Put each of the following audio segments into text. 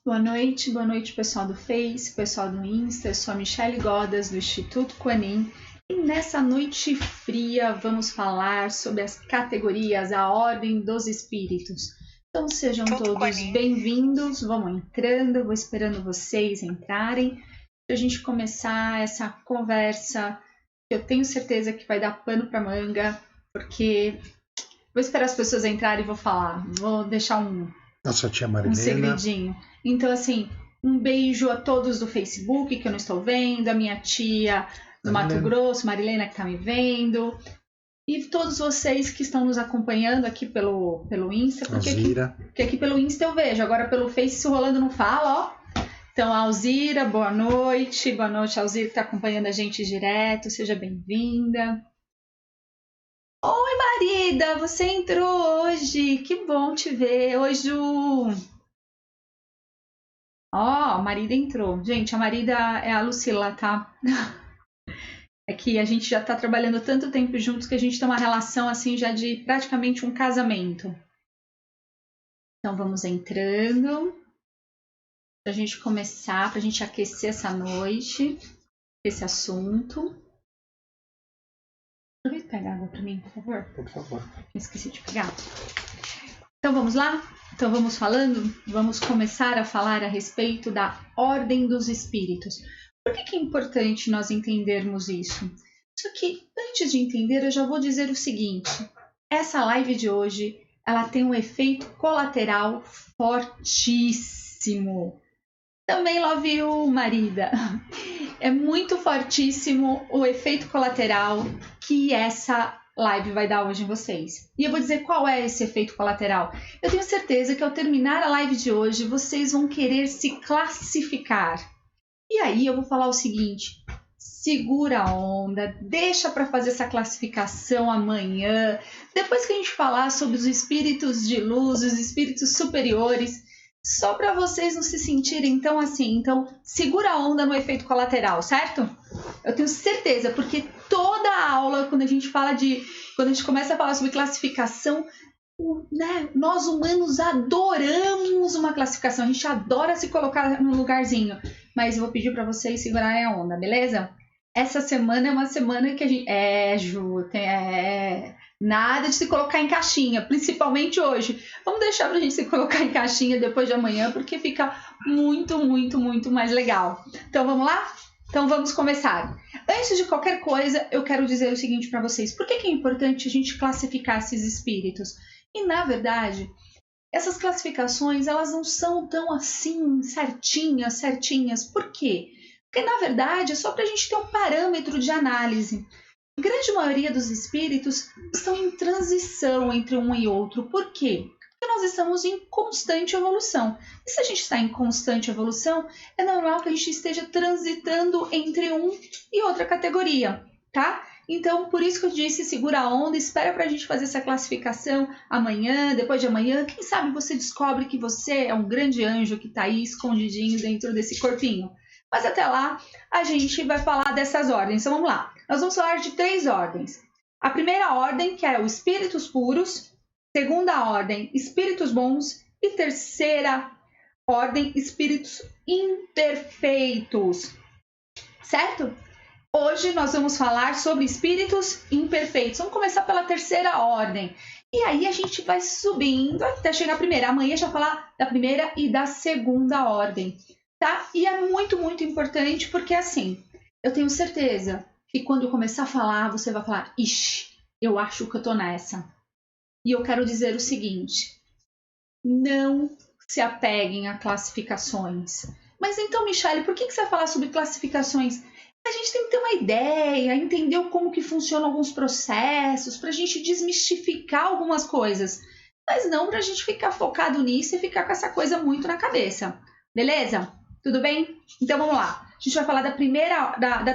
Boa noite pessoal do Face, pessoal do Insta. Eu sou a Michele Godas do Instituto Kuan-Yin e nessa noite fria vamos falar sobre as categorias, a ordem dos espíritos. Então sejam todos bem-vindos, vamos entrando, vou esperando vocês entrarem para a gente começar essa conversa que eu tenho certeza que vai dar pano para manga, porque vou esperar as pessoas entrarem e vou falar, vou deixar Nossa tia Marilena. Um segredinho. Então, assim, um beijo a todos do Facebook, que eu não estou vendo, a minha tia do Mato Grosso, Marilena, que está me vendo, e todos vocês que estão nos acompanhando aqui pelo Insta, porque aqui pelo Insta eu vejo, agora pelo Face, se o Rolando não fala, ó. Então, a Alzira, boa noite, Alzira, que está acompanhando a gente direto, seja bem-vinda. Oi, Marida, você entrou hoje, que bom te ver. Hoje a Marida entrou. Gente, a Marida é a Lucila, tá? É que a gente já tá trabalhando tanto tempo juntos que a gente tem uma relação assim já de praticamente um casamento. Então vamos entrando. Pra gente começar, pra gente aquecer essa noite, esse assunto. Aproveita e pega água pra mim, por favor. Por favor. Esqueci de pegar. Então vamos lá? Então vamos começar a falar a respeito da ordem dos espíritos. Por que é importante nós entendermos isso? Só que antes de entender, eu já vou dizer o seguinte: essa live de hoje, ela tem um efeito colateral fortíssimo. Também love you, Marida. É muito fortíssimo o efeito colateral que essa live vai dar hoje em vocês. E eu vou dizer qual é esse efeito colateral. Eu tenho certeza que ao terminar a live de hoje, vocês vão querer se classificar. E aí eu vou falar o seguinte: segura a onda, deixa para fazer essa classificação amanhã, depois que a gente falar sobre os espíritos de luz, os espíritos superiores, só para vocês não se sentirem tão assim. Então, segura a onda no efeito colateral, certo? Eu tenho certeza, porque toda a aula, quando a gente começa a falar sobre classificação, né, nós humanos adoramos uma classificação, a gente adora se colocar num lugarzinho, mas eu vou pedir para vocês segurarem a onda, beleza? Essa semana é uma semana que a gente... nada de se colocar em caixinha, principalmente hoje. Vamos deixar pra gente se colocar em caixinha depois de amanhã, porque fica muito, muito, muito mais legal. Então vamos lá? Então vamos começar. Antes de qualquer coisa, eu quero dizer o seguinte para vocês: por que é importante a gente classificar esses espíritos? E na verdade, essas classificações, elas não são tão assim certinhas. Por quê? Porque na verdade é só para a gente ter um parâmetro de análise. A grande maioria dos espíritos estão em transição entre um e outro. Por quê? Porque nós estamos em constante evolução. E se a gente está em constante evolução, é normal que a gente esteja transitando entre um e outra categoria, tá? Então, por isso que eu disse, segura a onda, espera para a gente fazer essa classificação amanhã, depois de amanhã. Quem sabe você descobre que você é um grande anjo que está aí escondidinho dentro desse corpinho. Mas até lá, a gente vai falar dessas ordens. Então, vamos lá. Nós vamos falar de 3 ordens. A primeira ordem, que é os espíritos puros. Segunda ordem, espíritos bons. E terceira ordem, espíritos imperfeitos. Certo? Hoje nós vamos falar sobre espíritos imperfeitos. Vamos começar pela terceira ordem. E aí a gente vai subindo até chegar à primeira. Amanhã a gente vai falar da primeira e da segunda ordem. Tá? E é muito, muito importante porque, assim, eu tenho certeza que quando eu começar a falar, você vai falar: ixi, eu acho que eu tô nessa. E eu quero dizer o seguinte: não se apeguem a classificações. Mas então, Michele, por que você vai falar sobre classificações? A gente tem que ter uma ideia, entender como que funcionam alguns processos, para a gente desmistificar algumas coisas. Mas não para a gente ficar focado nisso e ficar com essa coisa muito na cabeça. Beleza? Tudo bem? Então vamos lá. A gente vai falar da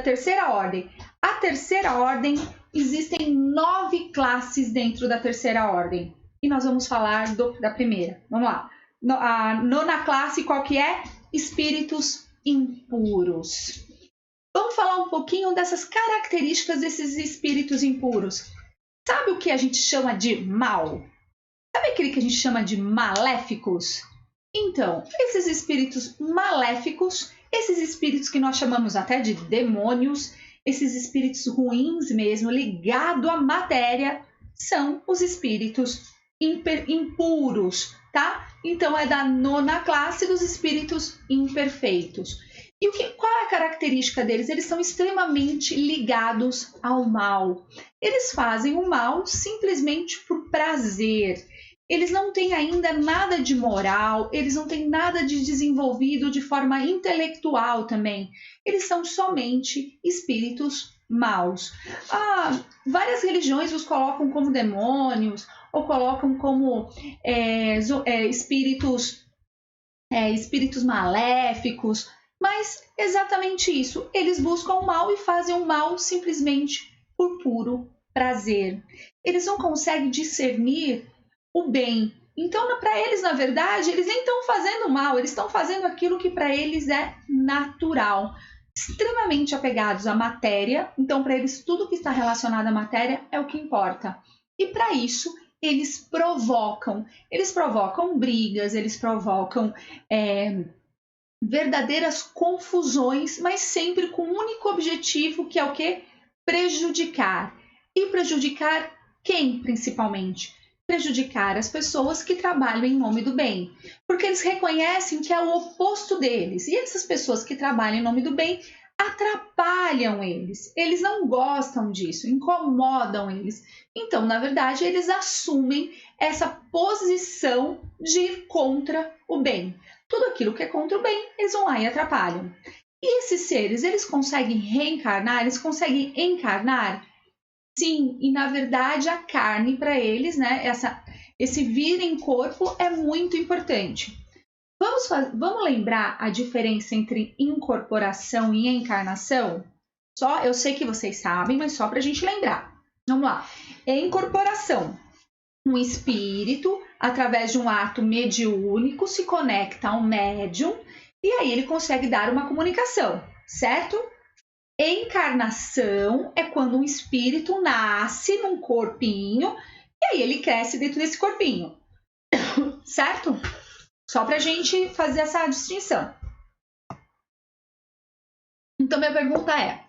terceira ordem. A terceira ordem, existem 9 classes dentro da terceira ordem. E nós vamos falar da primeira. Vamos lá. A nona classe, qual que é? Espíritos impuros. Vamos falar um pouquinho dessas características desses espíritos impuros. Sabe o que a gente chama de mal? Sabe aquele que a gente chama de maléficos? Então, esses espíritos maléficos, esses espíritos que nós chamamos até de demônios, esses espíritos ruins mesmo, ligados à matéria, são os espíritos impuros, tá? Então, é da 9ª classe dos espíritos imperfeitos. E qual é a característica deles? Eles são extremamente ligados ao mal. Eles fazem o mal simplesmente por prazer. Eles não têm ainda nada de moral, eles não têm nada de desenvolvido de forma intelectual também. Eles são somente espíritos maus. Várias religiões os colocam como demônios ou colocam como espíritos maléficos, mas exatamente isso. Eles buscam o mal e fazem o mal simplesmente por puro prazer. Eles não conseguem discernir o bem. Então, para eles, na verdade, eles nem estão fazendo mal, eles estão fazendo aquilo que para eles é natural. Extremamente apegados à matéria, então para eles tudo que está relacionado à matéria é o que importa. E para isso, eles provocam brigas, eles provocam verdadeiras confusões, mas sempre com um único objetivo, que é o quê? Prejudicar. E prejudicar quem, principalmente? Prejudicar as pessoas que trabalham em nome do bem, porque eles reconhecem que é o oposto deles, e essas pessoas que trabalham em nome do bem atrapalham eles não gostam disso, incomodam eles. Então, na verdade, eles assumem essa posição de ir contra o bem. Tudo aquilo que é contra o bem, eles vão lá e atrapalham. E esses seres, eles conseguem reencarnar, eles conseguem encarnar? Sim, e na verdade a carne para eles, né, esse vir em corpo é muito importante. Vamos lembrar a diferença entre incorporação e encarnação? Eu sei que vocês sabem, mas só para a gente lembrar. Vamos lá. Incorporação. Um espírito, através de um ato mediúnico, se conecta a um médium e aí ele consegue dar uma comunicação, certo? Encarnação é quando um espírito nasce num corpinho e aí ele cresce dentro desse corpinho, certo? Só para a gente fazer essa distinção. Então, minha pergunta é,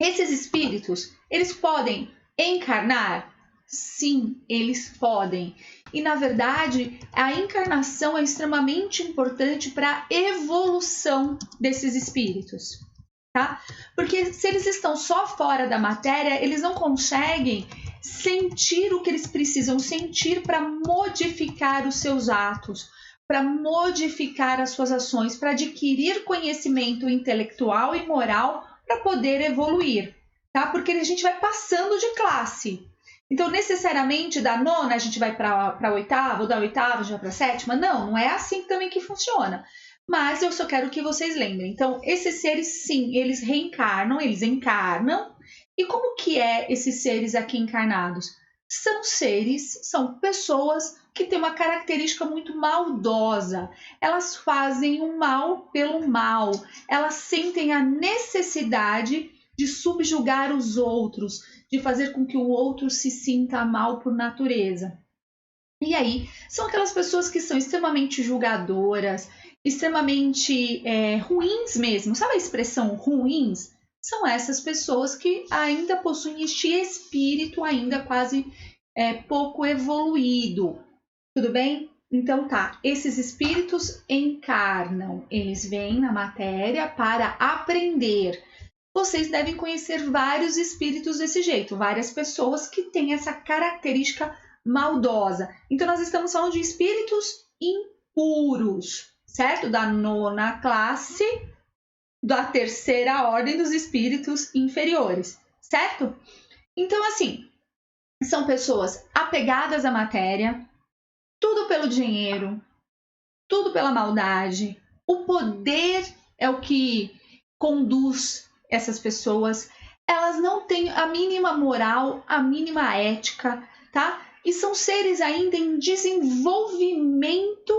esses espíritos, eles podem encarnar? Sim, eles podem. E, na verdade, a encarnação é extremamente importante para a evolução desses espíritos. Tá? Porque se eles estão só fora da matéria, eles não conseguem sentir o que eles precisam sentir para modificar os seus atos, para modificar as suas ações, para adquirir conhecimento intelectual e moral para poder evoluir, tá? Porque a gente vai passando de classe. Então, necessariamente, da 9ª a gente vai para a 8ª, ou da 8ª a gente vai para a 7ª. Não é assim também que funciona. Mas eu só quero que vocês lembrem. Então, esses seres, sim, eles reencarnam, eles encarnam. E como que é esses seres aqui encarnados? São pessoas que têm uma característica muito maldosa. Elas fazem o mal pelo mal. Elas sentem a necessidade de subjugar os outros, de fazer com que o outro se sinta mal por natureza. E aí, são aquelas pessoas que são extremamente julgadoras, extremamente ruins mesmo. Sabe a expressão ruins? São essas pessoas que ainda possuem este espírito ainda quase pouco evoluído. Tudo bem? Então tá, esses espíritos encarnam, eles vêm na matéria para aprender. Vocês devem conhecer vários espíritos desse jeito, várias pessoas que têm essa característica maldosa. Então nós estamos falando de espíritos impuros, certo? Da 9ª classe, da 3ª ordem dos espíritos inferiores, certo? Então, assim, são pessoas apegadas à matéria, tudo pelo dinheiro, tudo pela maldade. O poder é o que conduz essas pessoas. Elas não têm a mínima moral, a mínima ética, tá? E são seres ainda em desenvolvimento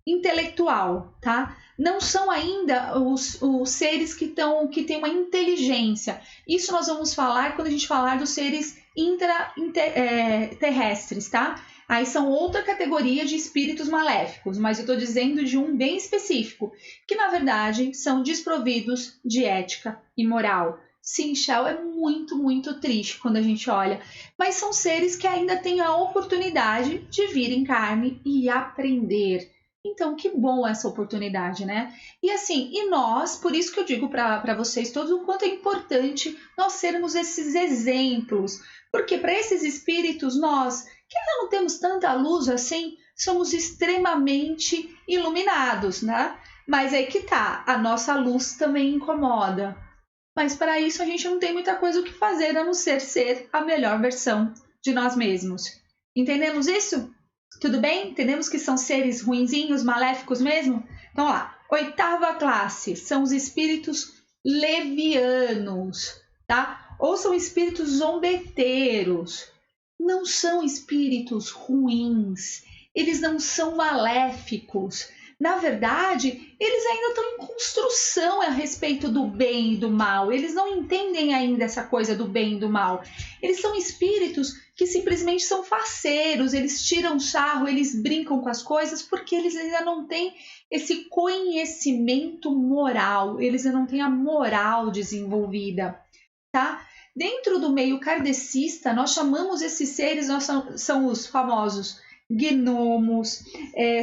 intelectual, tá? Não são ainda os seres que têm uma inteligência. Isso nós vamos falar quando a gente falar dos seres terrestres, tá? Aí são outra categoria de espíritos maléficos, mas eu estou dizendo de um bem específico, que na verdade são desprovidos de ética e moral. Sim, Shell, é muito, muito triste quando a gente olha, mas são seres que ainda têm a oportunidade de vir em carne e aprender. Então, que bom essa oportunidade, né? E assim, e nós, por isso que eu digo para vocês todos o quanto é importante nós sermos esses exemplos, porque para esses espíritos, nós, que ainda não temos tanta luz assim, somos extremamente iluminados, né? Mas aí que tá, a nossa luz também incomoda. Mas para isso a gente não tem muita coisa o que fazer, a não ser a melhor versão de nós mesmos. Entendemos isso? Tudo bem? Entendemos que são seres ruinzinhos, maléficos mesmo? Então, lá, 8ª classe são os espíritos levianos, tá? Ou são espíritos zombeteiros. Não são espíritos ruins, eles não são maléficos. Na verdade, eles ainda estão em construção a respeito do bem e do mal. Eles não entendem ainda essa coisa do bem e do mal. Eles são espíritos que simplesmente são faceiros, eles tiram sarro, eles brincam com as coisas porque eles ainda não têm esse conhecimento moral, eles ainda não têm a moral desenvolvida, tá? Dentro do meio kardecista, nós chamamos esses seres, são os famosos gnomos,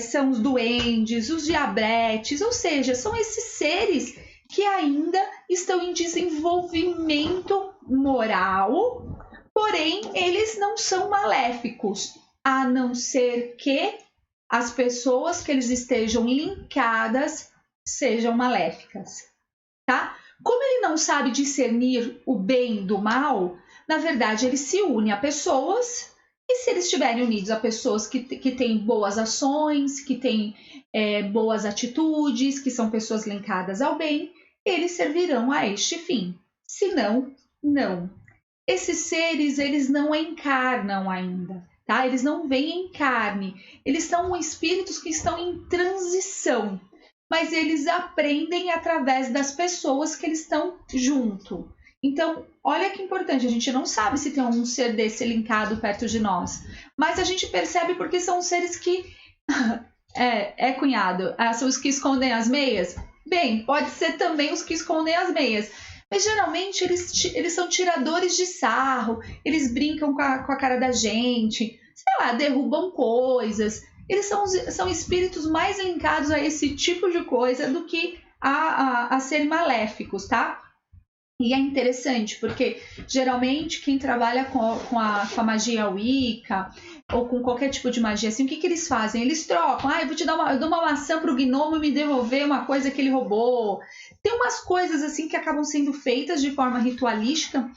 são os duendes, os diabretes, ou seja, são esses seres que ainda estão em desenvolvimento moral, porém eles não são maléficos, a não ser que as pessoas que eles estejam linkadas sejam maléficas, tá? Como ele não sabe discernir o bem do mal, na verdade ele se une a pessoas. E se eles estiverem unidos a pessoas que têm boas ações, que têm boas atitudes, que são pessoas linkadas ao bem, eles servirão a este fim. Se não, não. Esses seres, eles não encarnam ainda, tá? Eles não vêm em carne. Eles são espíritos que estão em transição, mas eles aprendem através das pessoas que eles estão junto. Então, olha que importante, a gente não sabe se tem algum ser desse linkado perto de nós, mas a gente percebe porque são seres que... cunhado, são os que escondem as meias? Bem, pode ser também os que escondem as meias, mas geralmente eles são tiradores de sarro, eles brincam com a cara da gente, sei lá, derrubam coisas. Eles são espíritos mais linkados a esse tipo de coisa do que a serem maléficos, tá? E é interessante, porque geralmente quem trabalha com a magia Wicca ou com qualquer tipo de magia assim, o que eles fazem? Eles trocam, eu dou uma maçã para o gnomo me devolver uma coisa que ele roubou. Tem umas coisas assim que acabam sendo feitas de forma ritualística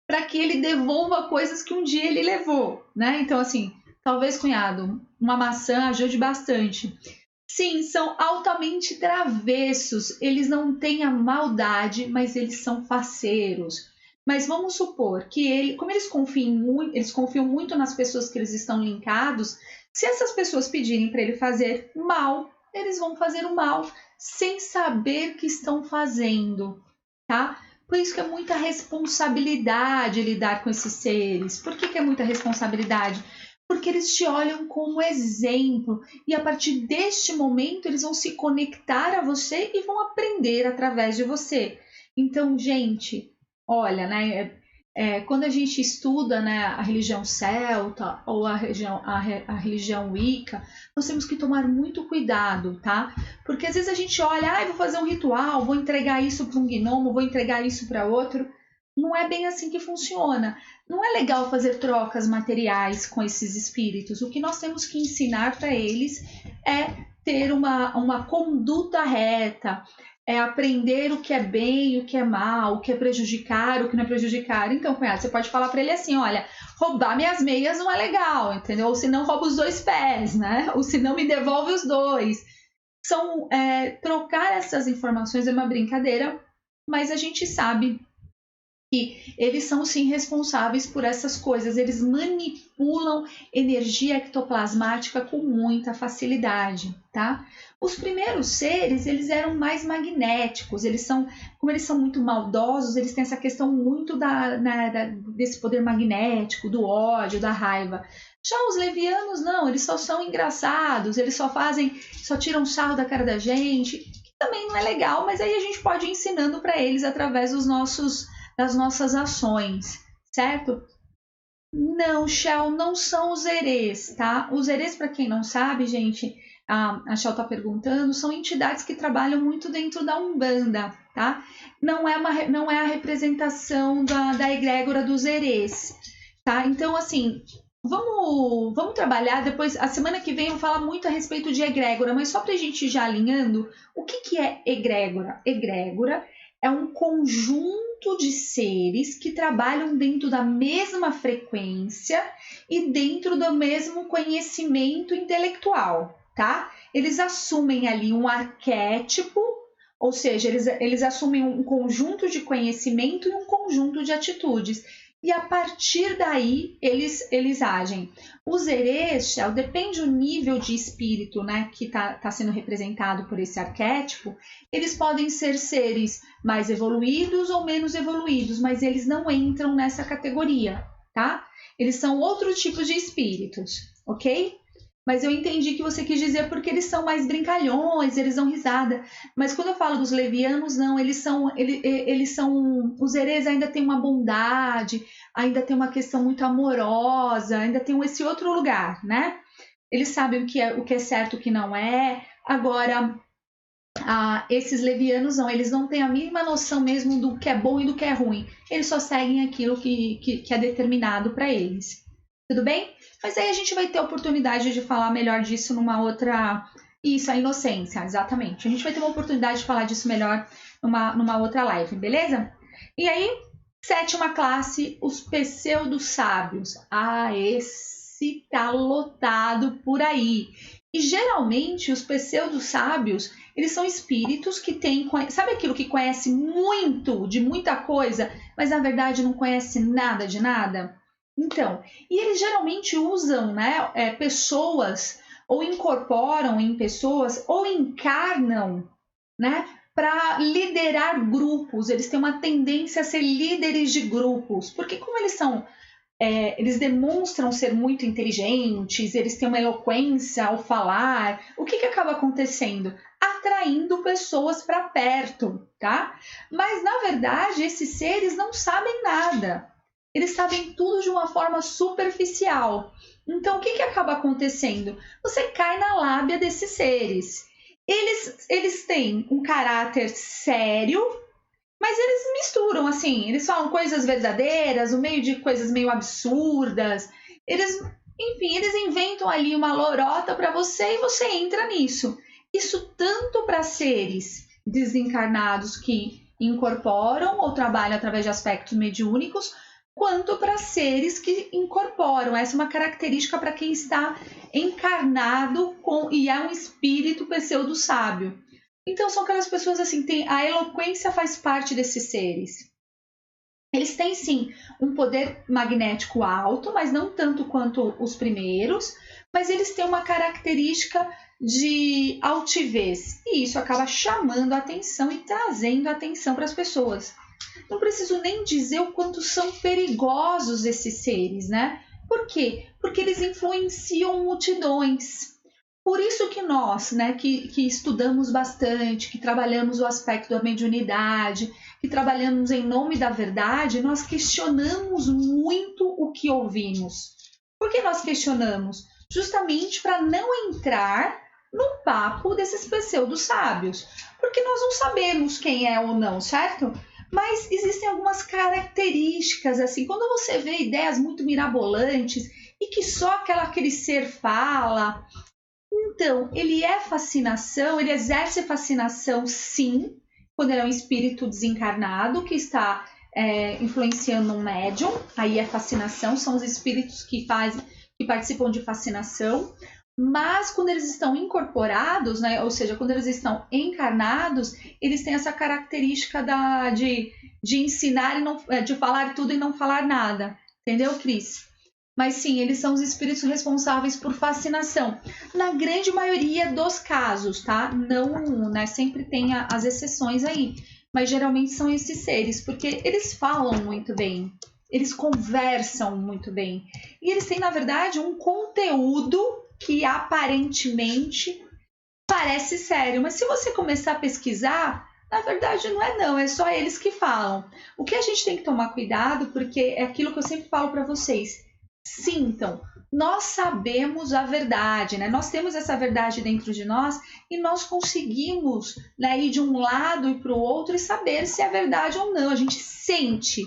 para que ele devolva coisas que um dia ele levou, né? Então assim, talvez, cunhado, uma maçã ajude bastante. Sim, são altamente travessos, eles não têm a maldade, mas eles são faceiros. Mas vamos supor que como eles confiam muito nas pessoas que eles estão linkados, se essas pessoas pedirem para ele fazer mal, eles vão fazer o mal sem saber que estão fazendo, tá? Por isso que é muita responsabilidade lidar com esses seres. Por que é muita responsabilidade? Porque eles te olham como exemplo e a partir deste momento eles vão se conectar a você e vão aprender através de você. Então, gente, olha, né? Quando a gente estuda, né, a religião celta ou a religião Wicca, nós temos que tomar muito cuidado, tá? Porque às vezes a gente olha, vou fazer um ritual, vou entregar isso para um gnomo, vou entregar isso para outro. Não é bem assim que funciona. Não é legal fazer trocas materiais com esses espíritos. O que nós temos que ensinar para eles é ter uma conduta reta, é aprender o que é bem, o que é mal, o que é prejudicar, o que não é prejudicar. Então, cunhado, você pode falar para ele assim, olha, roubar minhas meias não é legal, entendeu? Ou se não, rouba os 2 pés, né? Ou se não, me devolve os 2. Trocar essas informações é uma brincadeira, mas a gente sabe que eles são sim responsáveis por essas coisas, eles manipulam energia ectoplasmática com muita facilidade, tá? Os primeiros seres, eles eram mais magnéticos, como eles são muito maldosos, eles têm essa questão muito desse poder magnético, do ódio, da raiva. Já os levianos não, eles só são engraçados, eles só tiram sarro da cara da gente, que também não é legal, mas aí a gente pode ir ensinando para eles através das nossas ações, certo? Não, Shell, não são os herês, tá? Os herês, para quem não sabe, gente, a Shell tá perguntando, são entidades que trabalham muito dentro da Umbanda, tá? Não é a representação da egrégora dos herês, tá? Então, assim, vamos trabalhar depois, a semana que vem eu vou falar muito a respeito de egrégora, mas só pra gente ir já alinhando, o que é egrégora? Egrégora é um conjunto de seres que trabalham dentro da mesma frequência e dentro do mesmo conhecimento intelectual, tá? Eles assumem ali um arquétipo, ou seja, eles assumem um conjunto de conhecimento e um conjunto de atitudes. E a partir daí eles agem. Os herês, depende do nível de espírito, né, que tá sendo representado por esse arquétipo, eles podem ser seres mais evoluídos ou menos evoluídos, mas eles não entram nessa categoria, tá? Eles são outros tipos de espíritos, ok? Mas eu entendi que você quis dizer porque eles são mais brincalhões, eles dão risada. Mas quando eu falo dos levianos, não, os herês ainda têm uma bondade, ainda tem uma questão muito amorosa, ainda tem esse outro lugar, né? Eles sabem o que é certo e o que não é. Agora, esses levianos não, eles não têm a mínima noção mesmo do que é bom e do que é ruim. Eles só seguem aquilo que é determinado para eles. Tudo bem? Mas aí a gente vai ter a oportunidade de falar melhor disso numa outra... Isso, a inocência, exatamente. A gente vai ter uma oportunidade de falar disso melhor numa outra live, beleza? E aí, 7ª classe, os pseudo-sábios. Esse tá lotado por aí. E geralmente os pseudo-sábios, eles são espíritos que têm... Sabe aquilo que conhece muito de muita coisa, mas na verdade não conhece nada de nada? Então, e eles geralmente usam, né, pessoas, ou incorporam em pessoas, ou encarnam, né, para liderar grupos. Eles têm uma tendência a ser líderes de grupos, porque como eles demonstram ser muito inteligentes, eles têm uma eloquência ao falar, o que acaba acontecendo? Atraindo pessoas para perto, tá? Mas, na verdade, esses seres não sabem nada. Eles sabem tudo de uma forma superficial. Então, o que acaba acontecendo? Você cai na lábia desses seres. Eles têm um caráter sério, mas eles misturam, assim, eles falam coisas verdadeiras, no meio de coisas meio absurdas. Eles inventam ali uma lorota para você e você entra nisso. Isso tanto para seres desencarnados que incorporam ou trabalham através de aspectos mediúnicos, quanto para seres que incorporam. Essa é uma característica para quem está encarnado e é um espírito pseudo-sábio. Então, são aquelas pessoas assim, a eloquência faz parte desses seres. Eles têm, sim, um poder magnético alto, mas não tanto quanto os primeiros, mas eles têm uma característica de altivez. E isso acaba chamando a atenção e trazendo a atenção para as pessoas. Não preciso nem dizer o quanto são perigosos esses seres, né? Por quê? Porque eles influenciam multidões. Por isso que nós, né, que estudamos bastante, que trabalhamos o aspecto da mediunidade, que trabalhamos em nome da verdade, nós questionamos muito o que ouvimos. Por que nós questionamos? Justamente para não entrar no papo desses pseudo-sábios. Porque nós não sabemos quem é ou não, certo? Mas existem algumas características, assim, quando você vê ideias muito mirabolantes e que só aquele ser fala, então, ele é fascinação, ele exerce fascinação, sim, quando ele é um espírito desencarnado que está influenciando um médium, aí é fascinação, são os espíritos que participam de fascinação. Mas quando eles estão incorporados, né, ou seja, quando eles estão encarnados, eles têm essa característica de de ensinar e não, de falar tudo e não falar nada. Entendeu, Cris? Mas sim, eles são os espíritos responsáveis por fascinação. Na grande maioria dos casos, tá? Não, né? Sempre tem as exceções aí. Mas geralmente são esses seres, porque eles falam muito bem. Eles conversam muito bem. E eles têm, na verdade, um conteúdo que aparentemente parece sério. Mas se você começar a pesquisar, na verdade não, é só eles que falam. O que a gente tem que tomar cuidado, porque é aquilo que eu sempre falo para vocês. Sintam, nós sabemos a verdade, né? Nós temos essa verdade dentro de nós e nós conseguimos, né, ir de um lado e para o outro e saber se é verdade ou não. A gente sente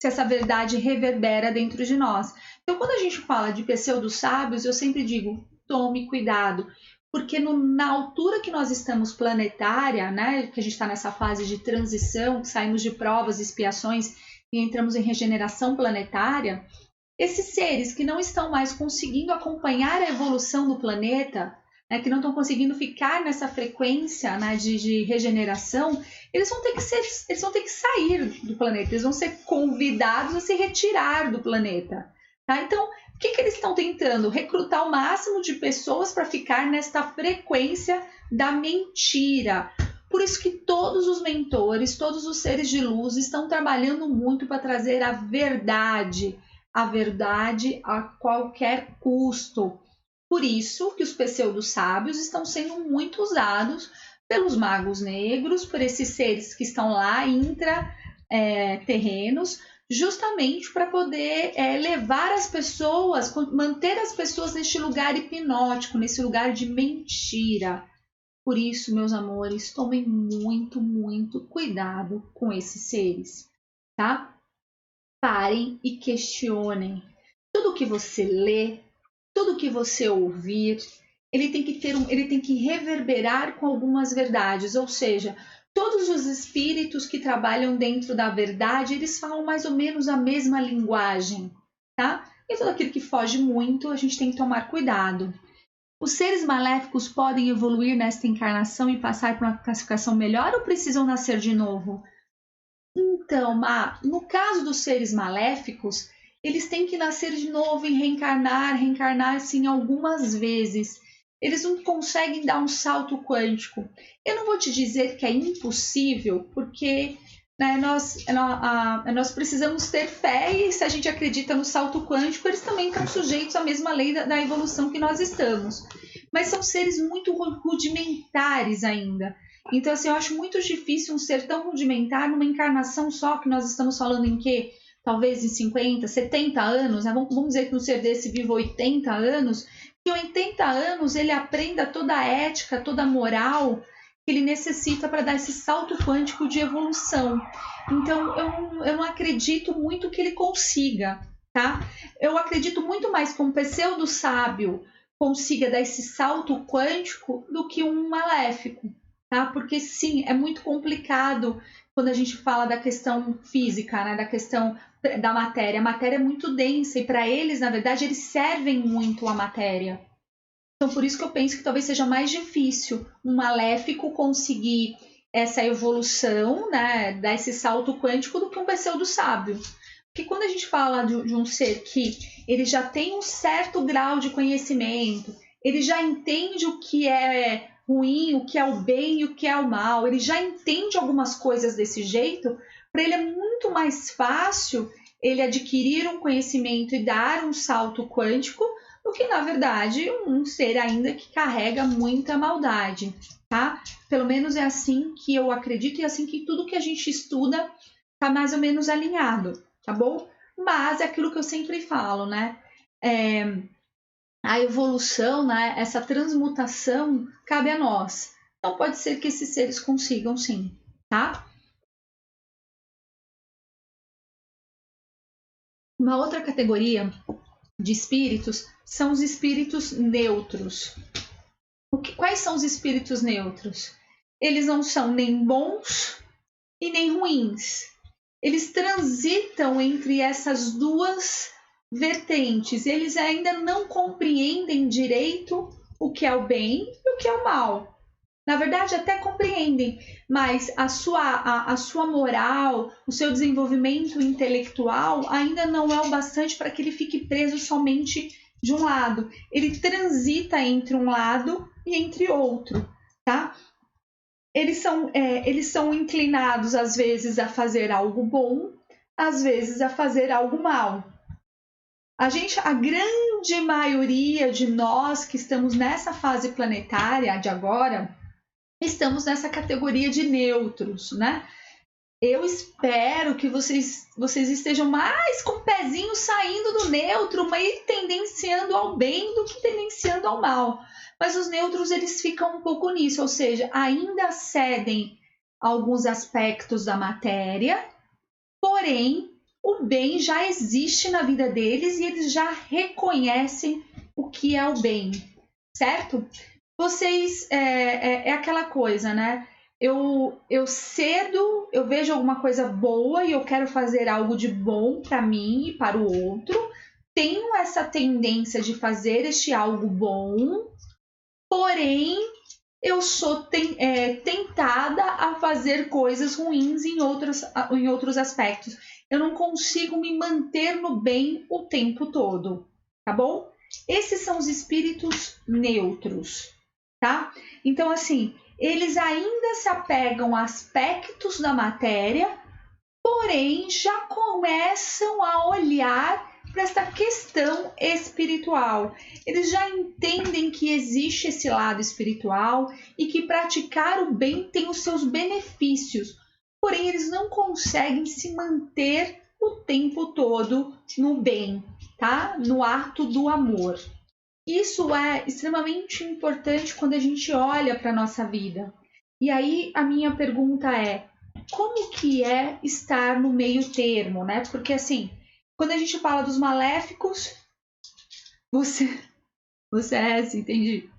se essa verdade reverbera dentro de nós. Então, quando a gente fala de pseudo-sábios, eu sempre digo, tome cuidado, porque na altura que nós estamos planetária, né, que a gente está nessa fase de transição, saímos de provas e expiações e entramos em regeneração planetária, esses seres que não estão mais conseguindo acompanhar a evolução do planeta, né, que não estão conseguindo ficar nessa frequência, né, de regeneração, eles vão ter que sair do planeta, eles vão ser convidados a se retirar do planeta. Tá? Então, o que eles estão tentando? Recrutar o máximo de pessoas para ficar nesta frequência da mentira. Por isso que todos os mentores, todos os seres de luz estão trabalhando muito para trazer a verdade a qualquer custo. Por isso que os pseudo-sábios estão sendo muito usados pelos magos negros, por esses seres que estão lá intraterrenos, justamente para poder levar as pessoas, manter as pessoas neste lugar hipnótico, nesse lugar de mentira. Por isso, meus amores, tomem muito, muito cuidado com esses seres, tá? Parem e questionem. Tudo que você lê, tudo que você ouvir, ele tem que reverberar com algumas verdades, ou seja, todos os espíritos que trabalham dentro da verdade, eles falam mais ou menos a mesma linguagem, tá? E tudo aquilo que foge muito, a gente tem que tomar cuidado. Os seres maléficos podem evoluir nesta encarnação e passar por uma classificação melhor ou precisam nascer de novo? Então, no caso dos seres maléficos, eles têm que nascer de novo e reencarnar sim algumas vezes. Eles não conseguem dar um salto quântico. Eu não vou te dizer que é impossível, porque né, nós precisamos ter fé e se a gente acredita no salto quântico, eles também estão sujeitos à mesma lei da evolução que nós estamos. Mas são seres muito rudimentares ainda. Então, assim, eu acho muito difícil um ser tão rudimentar numa encarnação só, que nós estamos falando em quê? Talvez em 50, 70 anos, né? Vamos dizer que um ser desse viva 80 anos, que em 80 anos ele aprenda toda a ética, toda a moral que ele necessita para dar esse salto quântico de evolução. Então, eu não acredito muito que ele consiga, tá? Eu acredito muito mais que um pseudo-sábio consiga dar esse salto quântico do que um maléfico. Tá? Porque sim, é muito complicado quando a gente fala da questão física, né? Da questão da matéria. A matéria é muito densa e para eles, na verdade, eles servem muito a matéria. Então, por isso que eu penso que talvez seja mais difícil um maléfico conseguir essa evolução, né? Dar esse salto quântico do que um pseudo-sábio. Porque quando a gente fala de um ser que ele já tem um certo grau de conhecimento, ele já entende o que é ruim, o que é o bem e o que é o mal, ele já entende algumas coisas desse jeito, para ele é muito mais fácil ele adquirir um conhecimento e dar um salto quântico do que, na verdade, um ser ainda que carrega muita maldade, tá? Pelo menos é assim que eu acredito e é assim que tudo que a gente estuda tá mais ou menos alinhado, tá bom? Mas é aquilo que eu sempre falo, né? A evolução, né, essa transmutação, cabe a nós. Então, pode ser que esses seres consigam sim, tá? Uma outra categoria de espíritos são os espíritos neutros. Quais são os espíritos neutros? Eles não são nem bons e nem ruins. Eles transitam entre essas duas vertentes. Eles ainda não compreendem direito o que é o bem e o que é o mal. Na verdade, até compreendem, mas a sua moral, o seu desenvolvimento intelectual ainda não é o bastante para que ele fique preso somente de um lado. Ele transita entre um lado e entre outro, tá? Eles são inclinados, às vezes, a fazer algo bom, às vezes, a fazer algo mal. A grande maioria de nós que estamos nessa fase planetária de agora, estamos nessa categoria de neutros, né? Eu espero que vocês estejam mais com o pezinho saindo do neutro, mas tendenciando ao bem do que tendenciando ao mal. Mas os neutros, eles ficam um pouco nisso, ou seja, ainda cedem alguns aspectos da matéria, porém, o bem já existe na vida deles e eles já reconhecem o que é o bem, certo? Vocês, é aquela coisa, né? Eu vejo alguma coisa boa e eu quero fazer algo de bom para mim e para o outro. Tenho essa tendência de fazer este algo bom, porém eu sou tentada a fazer coisas ruins em outros aspectos. Eu não consigo me manter no bem o tempo todo, tá bom? Esses são os espíritos neutros, tá? Então, assim, eles ainda se apegam a aspectos da matéria, porém já começam a olhar para essa questão espiritual. Eles já entendem que existe esse lado espiritual e que praticar o bem tem os seus benefícios, porém eles não conseguem se manter o tempo todo no bem, tá? No ato do amor. Isso é extremamente importante quando a gente olha para a nossa vida. E aí a minha pergunta é, como que é estar no meio termo, né? Porque assim, quando a gente fala dos maléficos, você é assim, entendi.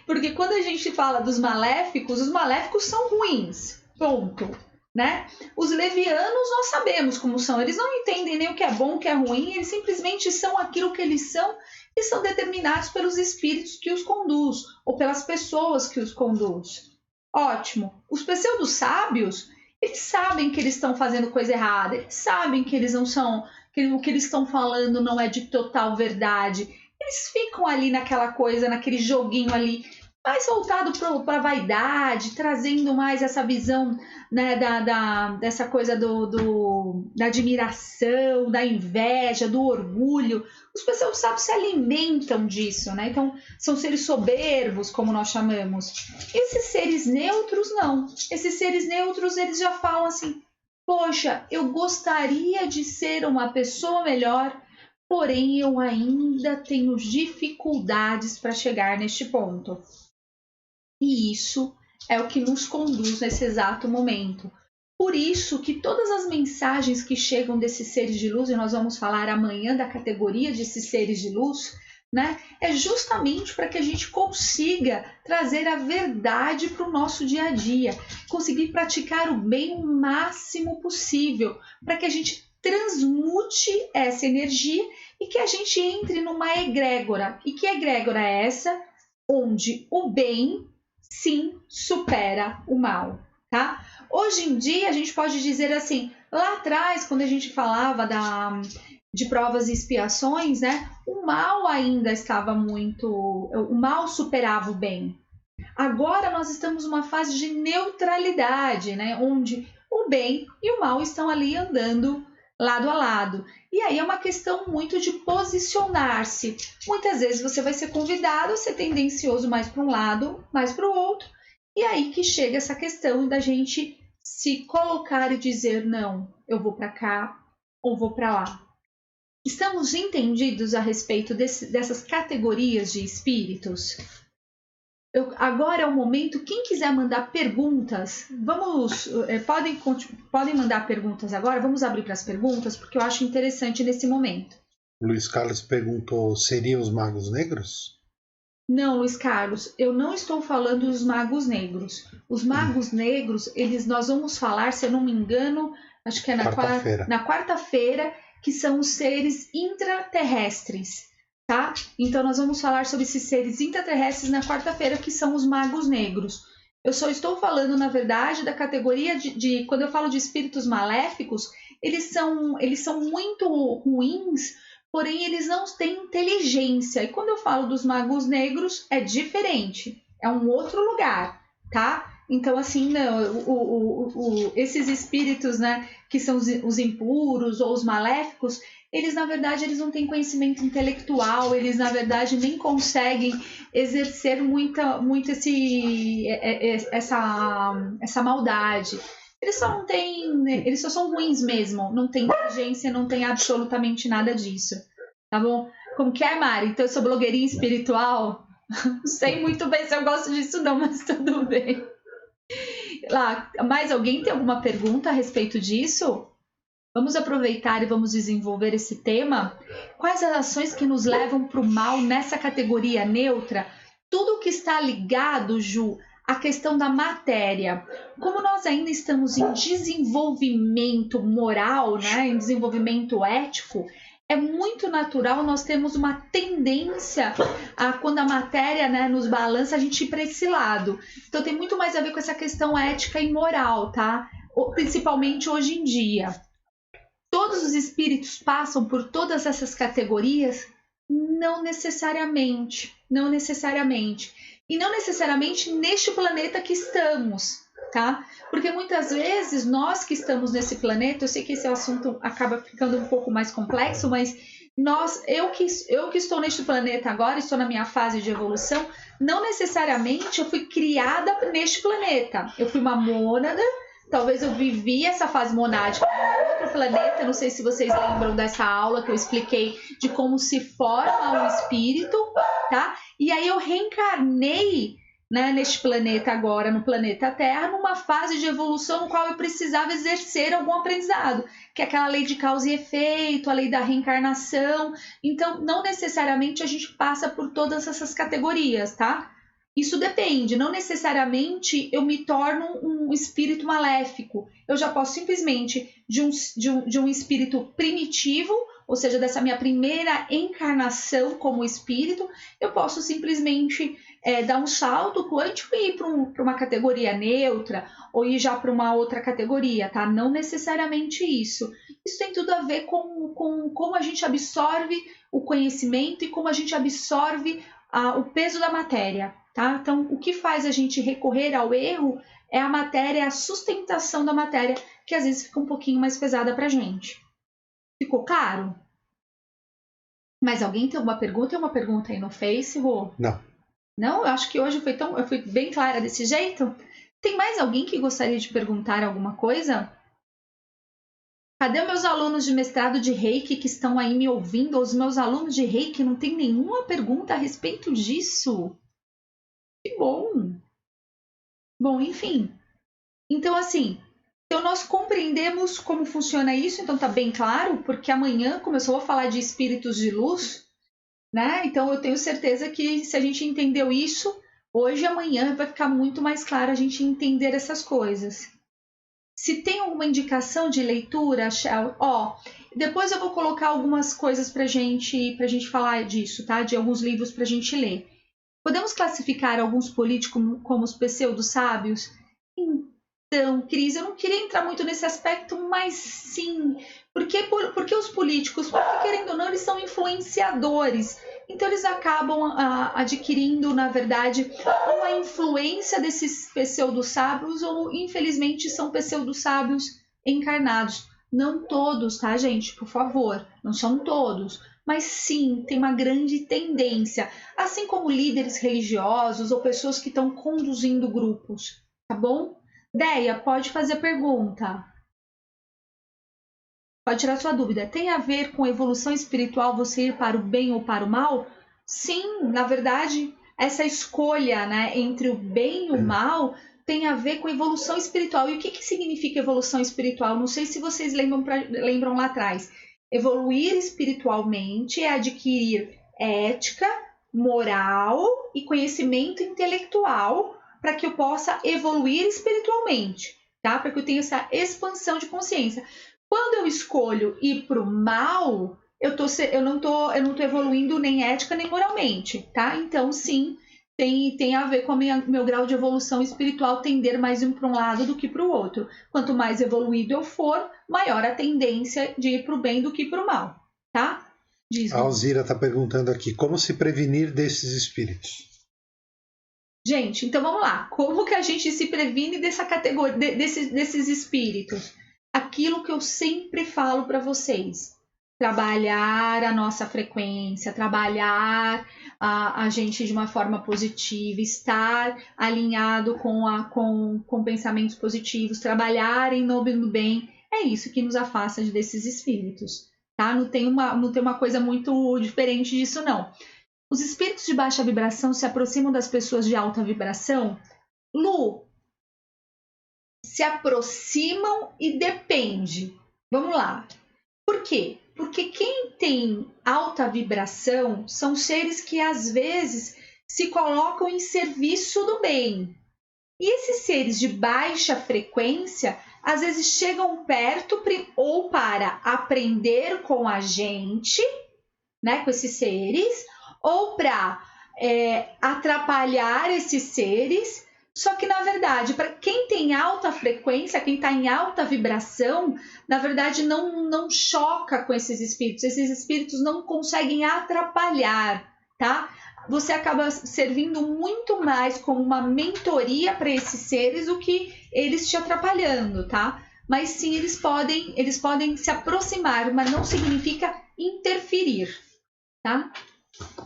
Porque quando a gente fala dos maléficos, os maléficos são ruins, ponto, né? Os levianos nós sabemos como são, eles não entendem nem o que é bom, o que é ruim, eles simplesmente são aquilo que eles são e são determinados pelos espíritos que os conduz, ou pelas pessoas que os conduz. Ótimo. Os pseudo sábios, eles sabem que eles estão fazendo coisa errada, eles sabem que eles não são, que o que eles estão falando não é de total verdade. Eles ficam ali naquela coisa, naquele joguinho ali, mais voltado para a vaidade, trazendo mais essa visão, né, dessa coisa da admiração, da inveja, do orgulho. Os pessoas sábios se alimentam disso, né? Então, são seres soberbos, como nós chamamos. Esses seres neutros, não. Esses seres neutros, eles já falam assim, poxa, eu gostaria de ser uma pessoa melhor, porém eu ainda tenho dificuldades para chegar neste ponto. E isso é o que nos conduz nesse exato momento. Por isso que todas as mensagens que chegam desses seres de luz, e nós vamos falar amanhã da categoria desses seres de luz, né, é justamente para que a gente consiga trazer a verdade para o nosso dia a dia, conseguir praticar o bem o máximo possível, para que a gente transmute essa energia e que a gente entre numa egrégora. E que egrégora é essa? Onde o bem, sim, supera o mal, tá? Hoje em dia, a gente pode dizer assim, lá atrás, quando a gente falava de provas e expiações, né? O mal ainda estava muito... O mal superava o bem. Agora nós estamos numa fase de neutralidade, né? Onde o bem e o mal estão ali andando lado a lado. E aí é uma questão muito de posicionar-se. Muitas vezes você vai ser convidado a ser tendencioso mais para um lado, mais para o outro. E aí que chega essa questão da gente se colocar e dizer, não, eu vou para cá ou vou para lá. Estamos entendidos a respeito dessas categorias de espíritos? Agora é o momento, quem quiser mandar perguntas, podem mandar perguntas agora, vamos abrir para as perguntas, porque eu acho interessante nesse momento. Luiz Carlos perguntou, seriam os magos negros? Não, Luiz Carlos, eu não estou falando dos magos negros. Os magos negros, nós vamos falar, se eu não me engano, acho que é na quarta-feira, que são os seres intraterrestres, tá? Então nós vamos falar sobre esses seres intraterrestres na quarta-feira, que são os magos negros. Eu só estou falando, na verdade, da categoria de quando eu falo de espíritos maléficos, eles são muito ruins, porém eles não têm inteligência. E quando eu falo dos magos negros, é diferente, é um outro lugar, tá? Então, assim, não, esses espíritos, né, que são os impuros ou os maléficos, eles, na verdade, eles não têm conhecimento intelectual, eles, na verdade, nem conseguem exercer muito essa maldade. Eles só não têm, eles só são ruins mesmo, não tem inteligência, não tem absolutamente nada disso, tá bom? Como que é, Mari? Então, eu sou blogueirinha espiritual? Não sei muito bem se eu gosto disso não, mas tudo bem. Lá, mais alguém tem alguma pergunta a respeito disso? Vamos aproveitar e vamos desenvolver esse tema. Quais as ações que nos levam para o mal nessa categoria neutra? Tudo que está ligado, Ju, à questão da matéria. Como nós ainda estamos em desenvolvimento moral, né, em desenvolvimento ético, é muito natural nós temos uma tendência a, quando a matéria, né, nos balança, a gente ir para esse lado. Então tem muito mais a ver com essa questão ética e moral, tá? Principalmente hoje em dia. Todos os espíritos passam por todas essas categorias? Não necessariamente, não necessariamente. E não necessariamente neste planeta que estamos, tá? Porque muitas vezes nós que estamos nesse planeta, eu sei que esse assunto acaba ficando um pouco mais complexo, mas eu que estou neste planeta agora, estou na minha fase de evolução, não necessariamente eu fui criada neste planeta. Eu fui uma mônada, talvez eu vivi essa fase monádica em outro planeta, não sei se vocês lembram dessa aula que eu expliquei de como se forma o espírito, tá? E aí eu reencarnei, né, neste planeta agora, no planeta Terra, numa fase de evolução no qual eu precisava exercer algum aprendizado, que é aquela lei de causa e efeito, a lei da reencarnação. Então, não necessariamente a gente passa por todas essas categorias, tá? Isso depende, não necessariamente eu me torno um espírito maléfico. Eu já posso simplesmente, de um espírito primitivo, ou seja, dessa minha primeira encarnação como espírito, eu posso simplesmente dar um salto quântico e ir para uma categoria neutra, ou ir já para uma outra categoria, tá? Não necessariamente isso. Isso tem tudo a ver com como a gente absorve o conhecimento e como a gente absorve o peso da matéria. Tá? Então, o que faz a gente recorrer ao erro é a matéria, a sustentação da matéria, que às vezes fica um pouquinho mais pesada para a gente. Ficou claro? Mas alguém tem uma pergunta? Tem uma pergunta aí no Face, Rô? Não. Não? Eu acho que hoje eu fui bem clara desse jeito. Tem mais alguém que gostaria de perguntar alguma coisa? Cadê meus alunos de mestrado de Reiki que estão aí me ouvindo? Os meus alunos de Reiki não tem nenhuma pergunta a respeito disso? Que bom! Bom, enfim. Então, assim, então nós compreendemos como funciona isso, então tá bem claro, porque amanhã, como eu só vou falar de espíritos de luz, né? Então eu tenho certeza que se a gente entendeu isso, hoje e amanhã vai ficar muito mais claro a gente entender essas coisas. Se tem alguma indicação de leitura, Shell, depois eu vou colocar algumas coisas pra gente falar disso, tá? De alguns livros pra gente ler. Podemos classificar alguns políticos como os pseudo-sábios? Então, Cris, eu não queria entrar muito nesse aspecto, mas sim. Porque os políticos, porque querendo ou não, eles são influenciadores. Então, eles acabam adquirindo, na verdade, ou a influência desses pseudo-sábios, ou, infelizmente, são pseudo-sábios encarnados. Não todos, tá, gente? Por favor, não são todos. Mas sim, tem uma grande tendência, assim como líderes religiosos ou pessoas que estão conduzindo grupos, tá bom? Deia, pode fazer pergunta. Pode tirar sua dúvida. Tem a ver com evolução espiritual você ir para o bem ou para o mal? Sim, na verdade, essa escolha, né, entre o bem e o mal tem a ver com evolução espiritual. E o que significa evolução espiritual? Não sei se vocês lembram lá atrás. Evoluir espiritualmente é adquirir ética, moral e conhecimento intelectual para que eu possa evoluir espiritualmente, tá? Para que eu tenha essa expansão de consciência. Quando eu escolho ir para o mal, eu não tô evoluindo nem ética nem moralmente, tá? Então, sim, tem a ver com o meu grau de evolução espiritual tender mais para um lado do que para o outro. Quanto mais evoluído eu for, maior a tendência de ir para o bem do que para o mal, tá? A Alzira está perguntando aqui, como se prevenir desses espíritos? Gente, então vamos lá. Como que a gente se previne dessa categoria, desses espíritos? Aquilo que eu sempre falo para vocês. Trabalhar a nossa frequência, trabalhar a gente de uma forma positiva, estar alinhado com pensamentos positivos, trabalhar em nome do bem, é isso que nos afasta desses espíritos, tá? Não tem uma coisa muito diferente disso, não. Os espíritos de baixa vibração se aproximam das pessoas de alta vibração? Lu, se aproximam e depende. Vamos lá. Por quê? Porque quem tem alta vibração são seres que às vezes se colocam em serviço do bem. E esses seres de baixa frequência às vezes chegam perto ou para aprender com a gente, né, com esses seres, ou para atrapalhar esses seres. Só que, na verdade, para quem tem alta frequência, quem está em alta vibração, na verdade não choca com esses espíritos. Esses espíritos não conseguem atrapalhar, tá? Você acaba servindo muito mais como uma mentoria para esses seres do que eles te atrapalhando, tá? Mas sim, eles podem se aproximar, mas não significa interferir, tá?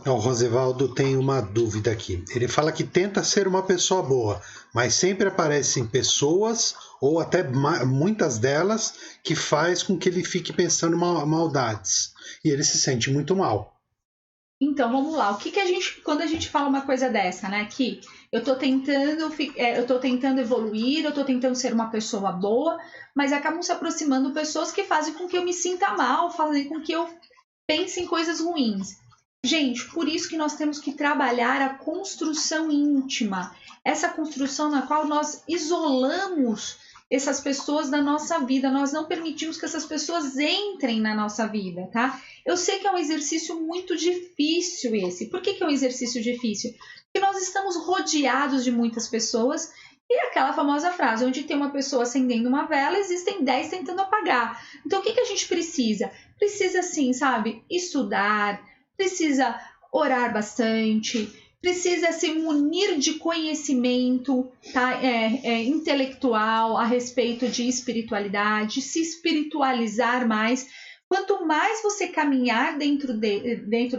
O Rosevaldo tem uma dúvida aqui. Ele fala que tenta ser uma pessoa boa, mas sempre aparecem pessoas, ou até muitas delas, que faz com que ele fique pensando maldades. E ele se sente muito mal. Então, vamos lá. Quando a gente fala uma coisa dessa, né? Que eu tô tentando evoluir, eu tô tentando ser uma pessoa boa, mas acabam se aproximando pessoas que fazem com que eu me sinta mal, fazem com que eu pense em coisas ruins. Gente, por isso que nós temos que trabalhar a construção íntima, essa construção na qual nós isolamos essas pessoas da nossa vida, nós não permitimos que essas pessoas entrem na nossa vida, tá? Eu sei que é um exercício muito difícil esse. Por que é um exercício difícil? Porque nós estamos rodeados de muitas pessoas e aquela famosa frase, onde tem uma pessoa acendendo uma vela, existem 10 tentando apagar. Então, o que a gente precisa? Precisa, sim, sabe, estudar, precisa orar bastante, precisa se munir de conhecimento, tá? Intelectual a respeito de espiritualidade, se espiritualizar mais. Quanto mais você caminhar dentro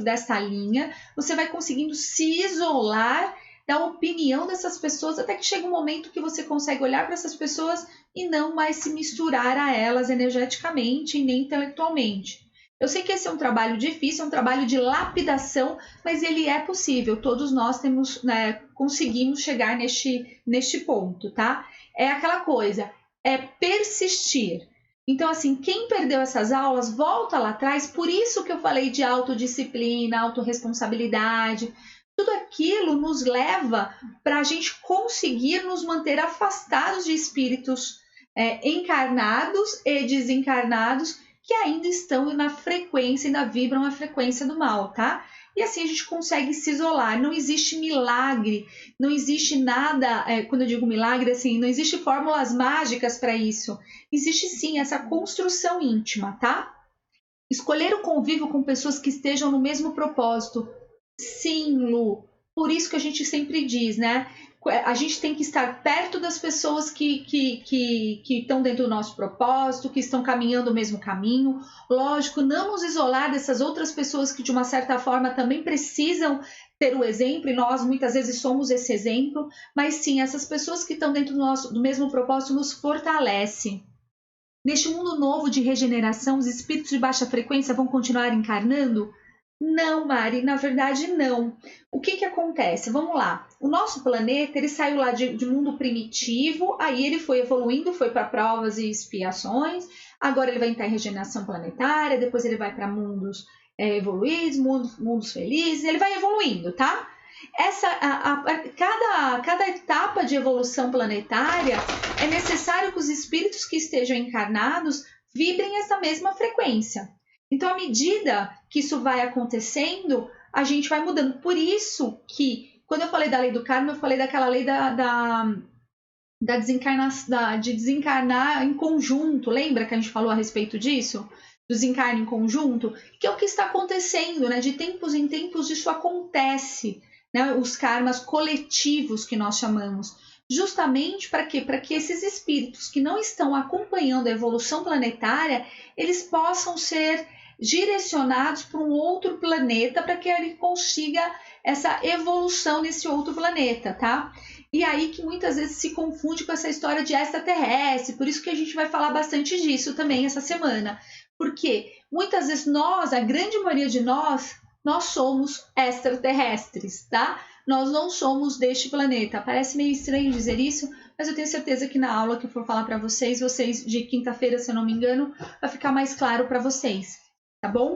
dessa linha, você vai conseguindo se isolar da opinião dessas pessoas, até que chega um momento que você consegue olhar para essas pessoas e não mais se misturar a elas energeticamente e nem intelectualmente. Eu sei que esse é um trabalho difícil, é um trabalho de lapidação, mas ele é possível. Todos nós conseguimos chegar neste ponto, tá? É aquela coisa, é persistir. Então, assim, quem perdeu essas aulas, volta lá atrás. Por isso que eu falei de autodisciplina, autorresponsabilidade. Tudo aquilo nos leva para a gente conseguir nos manter afastados de espíritos encarnados e desencarnados que ainda estão na frequência, ainda vibram a frequência do mal, tá? E assim a gente consegue se isolar. Não existe milagre, não existe nada, quando eu digo milagre, assim, não existe fórmulas mágicas para isso. Existe sim essa construção íntima, tá? Escolher o convívio com pessoas que estejam no mesmo propósito. Sim, Lu. Por isso que a gente sempre diz, né? A gente tem que estar perto das pessoas que estão dentro do nosso propósito, que estão caminhando o mesmo caminho. Lógico, não nos isolar dessas outras pessoas que, de uma certa forma, também precisam ter o exemplo, e nós muitas vezes somos esse exemplo, mas sim, essas pessoas que estão dentro do mesmo propósito nos fortalecem. Neste mundo novo de regeneração, os espíritos de baixa frequência vão continuar encarnando? Não, Mari, na verdade não. O que acontece? Vamos lá. O nosso planeta, ele saiu lá de mundo primitivo, aí ele foi evoluindo, foi para provas e expiações, agora ele vai entrar em regeneração planetária, depois ele vai para mundos evoluídos, mundos felizes, ele vai evoluindo, tá? Cada etapa de evolução planetária é necessário que os espíritos que estejam encarnados vibrem essa mesma frequência. Então, à medida que isso vai acontecendo, a gente vai mudando. Por isso que Quando eu falei da lei do karma, eu falei daquela lei de desencarnar em conjunto. Lembra que a gente falou a respeito disso? Desencarne em conjunto, que é o que está acontecendo, né? De tempos em tempos isso acontece, né? Os karmas coletivos que nós chamamos. Justamente para quê? Para que esses espíritos que não estão acompanhando a evolução planetária, eles possam ser direcionados para um outro planeta para que ele consiga essa evolução nesse outro planeta, tá? E aí que muitas vezes se confunde com essa história de extraterrestre, por isso que a gente vai falar bastante disso também essa semana. Porque muitas vezes nós, a grande maioria de nós somos extraterrestres, tá? Nós não somos deste planeta. Parece meio estranho dizer isso, mas eu tenho certeza que na aula que eu for falar para vocês de quinta-feira, se eu não me engano, vai ficar mais claro para vocês, tá bom?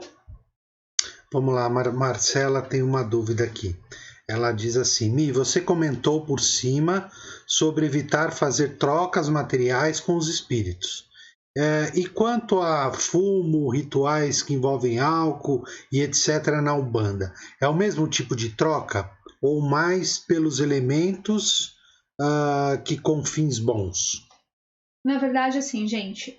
Vamos lá, Marcela tem uma dúvida aqui. Ela diz assim: Mi, você comentou por cima sobre evitar fazer trocas materiais com os espíritos. E quanto a fumo, rituais que envolvem álcool e etc. na Umbanda, é o mesmo tipo de troca ou mais pelos elementos que com fins bons? Na verdade, assim, gente,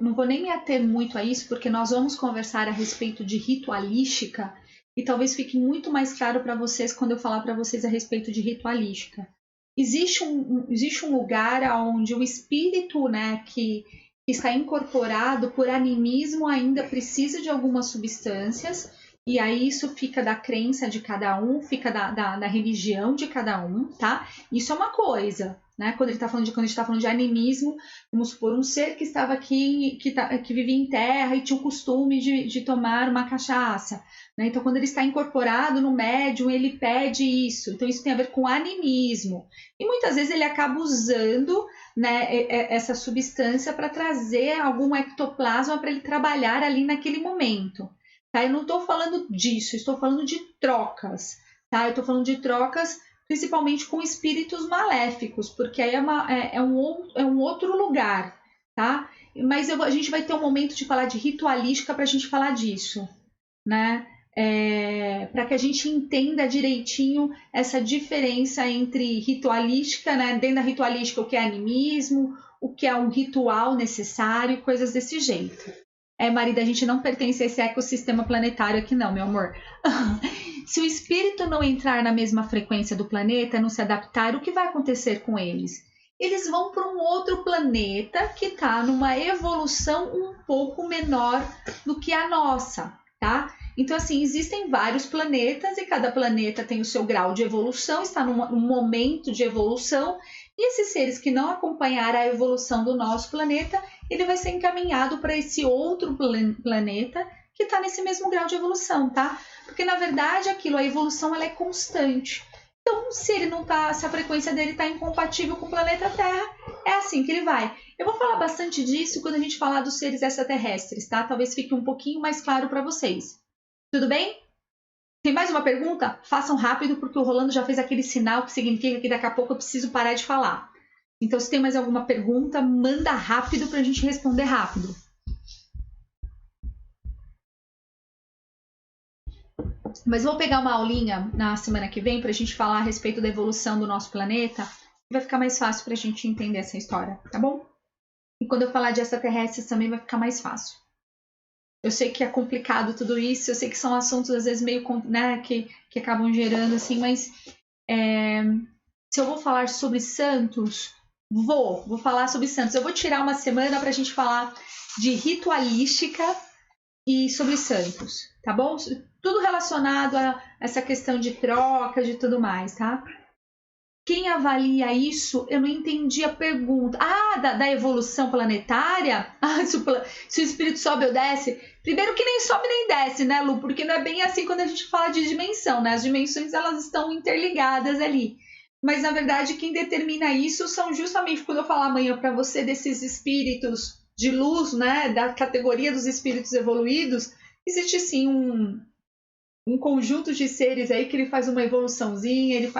não vou nem me ater muito a isso, porque nós vamos conversar a respeito de ritualística e talvez fique muito mais claro para vocês quando eu falar para vocês a respeito de ritualística. Existe um lugar onde o espírito, né, que está incorporado por animismo ainda precisa de algumas substâncias, e aí isso fica da crença de cada um, fica da religião de cada um, tá? Isso é uma coisa, né? Quando a gente está falando de animismo, vamos supor, um ser que estava aqui, que vivia em terra e tinha o costume de tomar uma cachaça, né? Então, quando ele está incorporado no médium, ele pede isso. Então, isso tem a ver com animismo. E muitas vezes ele acaba usando, né, essa substância para trazer algum ectoplasma para ele trabalhar ali naquele momento. Tá? Eu não estou falando disso, estou falando de trocas. Tá? Eu estou falando de trocas principalmente com espíritos maléficos, porque aí é um outro lugar. Tá? Mas a gente vai ter um momento de falar de ritualística para a gente falar disso, né? Para que a gente entenda direitinho essa diferença entre ritualística, né? Dentro da ritualística, o que é animismo, o que é um ritual necessário, coisas desse jeito. Marida, a gente não pertence a esse ecossistema planetário aqui não, meu amor. Se o espírito não entrar na mesma frequência do planeta, não se adaptar, o que vai acontecer com eles? Eles vão para um outro planeta que está numa evolução um pouco menor do que a nossa, tá? Então, assim, existem vários planetas e cada planeta tem o seu grau de evolução, está num momento de evolução, e esses seres que não acompanharem a evolução do nosso planeta, ele vai ser encaminhado para esse outro planeta que está nesse mesmo grau de evolução, tá? Porque, na verdade, a evolução ela é constante. Então, se a frequência dele está incompatível com o planeta Terra, é assim que ele vai. Eu vou falar bastante disso quando a gente falar dos seres extraterrestres, tá? Talvez fique um pouquinho mais claro para vocês. Tudo bem? Tem mais uma pergunta? Façam rápido, porque o Rolando já fez aquele sinal que significa que daqui a pouco eu preciso parar de falar. Então, se tem mais alguma pergunta, manda rápido para a gente responder rápido. Mas vou pegar uma aulinha na semana que vem para a gente falar a respeito da evolução do nosso planeta. Vai ficar mais fácil para a gente entender essa história, tá bom? E quando eu falar de extraterrestres também vai ficar mais fácil. Eu sei que é complicado tudo isso, eu sei que são assuntos às vezes meio, né, que acabam gerando assim, mas se eu vou falar sobre santos, vou falar sobre santos. Eu vou tirar uma semana para a gente falar de ritualística e sobre santos, tá bom? Tudo relacionado a essa questão de troca, de tudo mais, tá? Quem avalia isso, eu não entendi a pergunta. Da evolução planetária? Se o espírito sobe ou desce? Primeiro que nem sobe nem desce, né, Lu? Porque não é bem assim quando a gente fala de dimensão, né? As dimensões, elas estão interligadas ali. Mas, na verdade, quem determina isso são justamente, quando eu falar amanhã para você desses espíritos de luz, né? Da categoria dos espíritos evoluídos, existe sim um conjunto de seres aí que ele faz uma evoluçãozinha,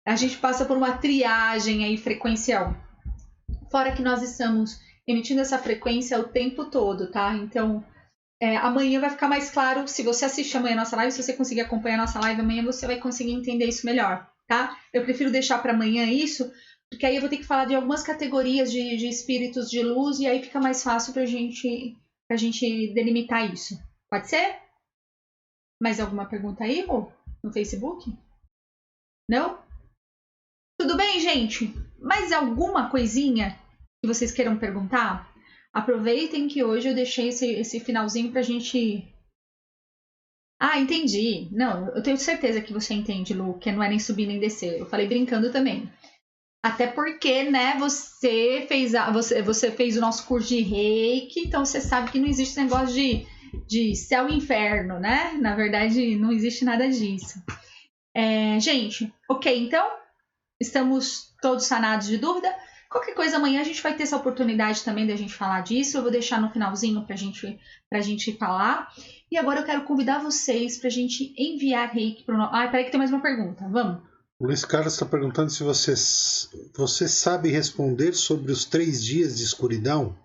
a gente passa por uma triagem aí frequencial. Fora que nós estamos emitindo essa frequência o tempo todo, tá? Então, Amanhã vai ficar mais claro, se você assistir amanhã a nossa live, se você conseguir acompanhar a nossa live amanhã, você vai conseguir entender isso melhor, tá? Eu prefiro deixar para amanhã isso, porque aí eu vou ter que falar de algumas categorias de espíritos de luz e aí fica mais fácil pra gente delimitar isso. Pode ser? Mais alguma pergunta aí, Rô? No Facebook? Não? Tudo bem, gente? Mais alguma coisinha que vocês queiram perguntar? Aproveitem que hoje eu deixei esse finalzinho pra gente... Ah, entendi. Não, eu tenho certeza que você entende, Lu, que não é nem subir nem descer. Eu falei brincando também. Até porque, né, você fez o nosso curso de Reiki, então você sabe que não existe negócio de céu e inferno, né? Na verdade, não existe nada disso. Gente, ok, então, estamos todos sanados de dúvida. Qualquer coisa, amanhã a gente vai ter essa oportunidade também da gente falar disso. Eu vou deixar no finalzinho pra gente falar. E agora eu quero convidar vocês pra gente enviar Reiki pro nosso... Ah, peraí que tem mais uma pergunta. Vamos. O Luiz Carlos está perguntando se você sabe responder sobre os 3 dias de escuridão?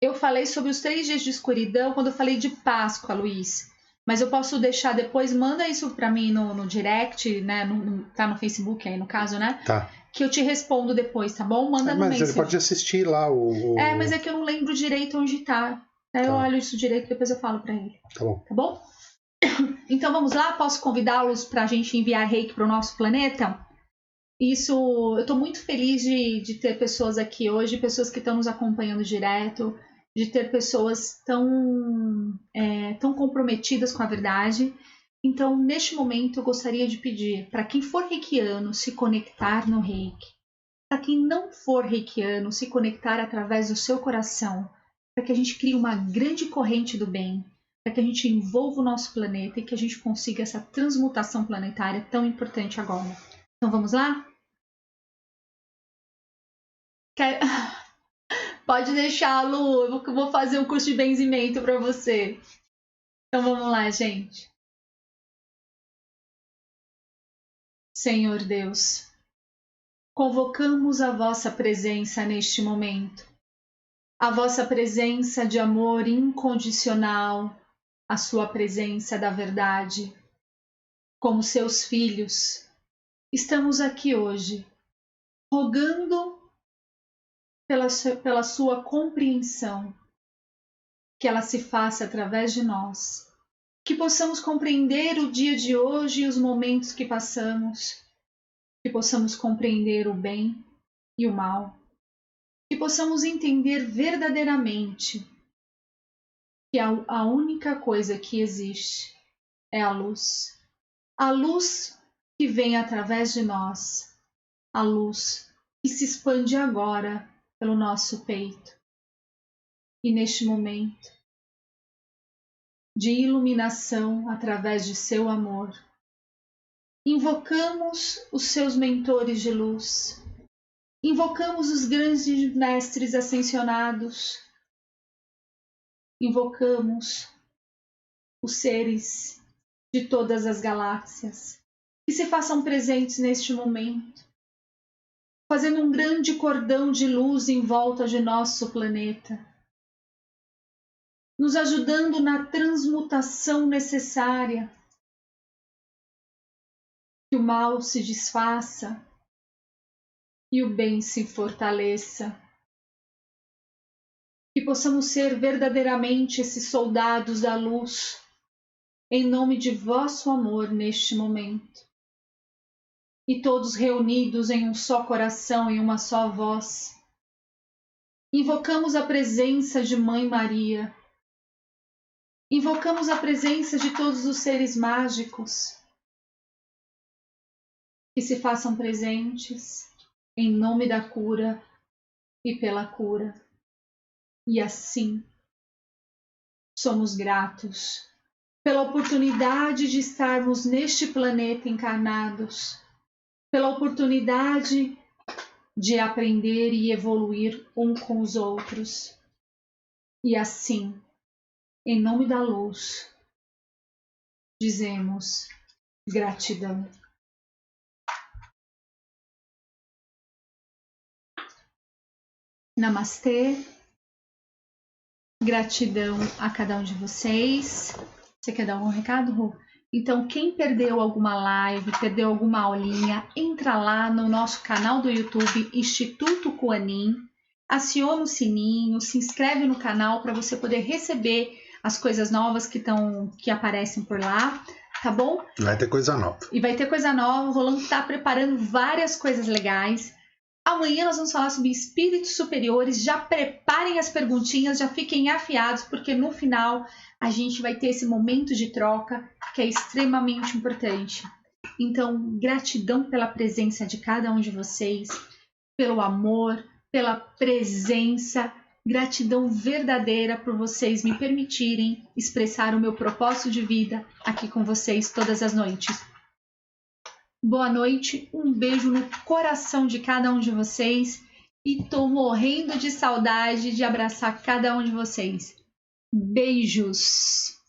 Eu falei sobre os 3 dias de escuridão quando eu falei de Páscoa, Luiz. Mas eu posso deixar depois, manda isso pra mim no direct, né? Tá no Facebook aí, no caso, né? Tá. Que eu te respondo depois, tá bom? Manda no Mas ele pode assistir lá o... mas é que eu não lembro direito onde tá. Aí eu olho isso direito e depois eu falo pra ele. Tá bom. Tá bom? Então vamos lá? Posso convidá-los pra gente enviar Reiki pro nosso planeta? Isso, eu tô muito feliz de ter pessoas aqui hoje, pessoas que estão nos acompanhando direto, de ter pessoas tão comprometidas com a verdade. Então, neste momento, eu gostaria de pedir para quem for reikiano se conectar no Reiki. Para quem não for reikiano, se conectar através do seu coração, para que a gente crie uma grande corrente do bem, para que a gente envolva o nosso planeta e que a gente consiga essa transmutação planetária tão importante agora. Então, vamos lá? Pode deixar, Lu, eu vou fazer um curso de benzimento para você. Então vamos lá, gente. Senhor Deus, convocamos a vossa presença neste momento. A vossa presença de amor incondicional, a sua presença da verdade. Como seus filhos, estamos aqui hoje, rogando pela sua compreensão, que ela se faça através de nós. Que possamos compreender o dia de hoje e os momentos que passamos, que possamos compreender o bem e o mal, que possamos entender verdadeiramente que a única coisa que existe é a luz que vem através de nós, a luz que se expande agora pelo nosso peito. E neste momento de iluminação através de seu amor, invocamos os seus mentores de luz, invocamos os grandes mestres ascensionados, invocamos os seres de todas as galáxias que se façam presentes neste momento, fazendo um grande cordão de luz em volta de nosso planeta, nos ajudando na transmutação necessária, que o mal se desfaça e o bem se fortaleça. Que possamos ser verdadeiramente esses soldados da luz, em nome de vosso amor neste momento. E todos reunidos em um só coração, em uma só voz, invocamos a presença de Mãe Maria, invocamos a presença de todos os seres mágicos, que se façam presentes em nome da cura e pela cura. E assim, somos gratos pela oportunidade de estarmos neste planeta encarnados, pela oportunidade de aprender e evoluir um com os outros. E assim, em nome da luz, dizemos gratidão. Namastê. Gratidão a cada um de vocês. Você quer dar um recado, Rô? Então, quem perdeu alguma live, perdeu alguma aulinha, entra lá no nosso canal do YouTube, Instituto Kuan-Yin, aciona o sininho, se inscreve no canal para você poder receber as coisas novas que aparecem por lá, tá bom? Vai ter coisa nova. E vai ter coisa nova, o Rolando está preparando várias coisas legais. Amanhã nós vamos falar sobre espíritos superiores, já preparem as perguntinhas, já fiquem afiados, porque no final a gente vai ter esse momento de troca que é extremamente importante. Então, gratidão pela presença de cada um de vocês, pelo amor, pela presença, gratidão verdadeira por vocês me permitirem expressar o meu propósito de vida aqui com vocês todas as noites. Boa noite, um beijo no coração de cada um de vocês e tô morrendo de saudade de abraçar cada um de vocês. Beijos!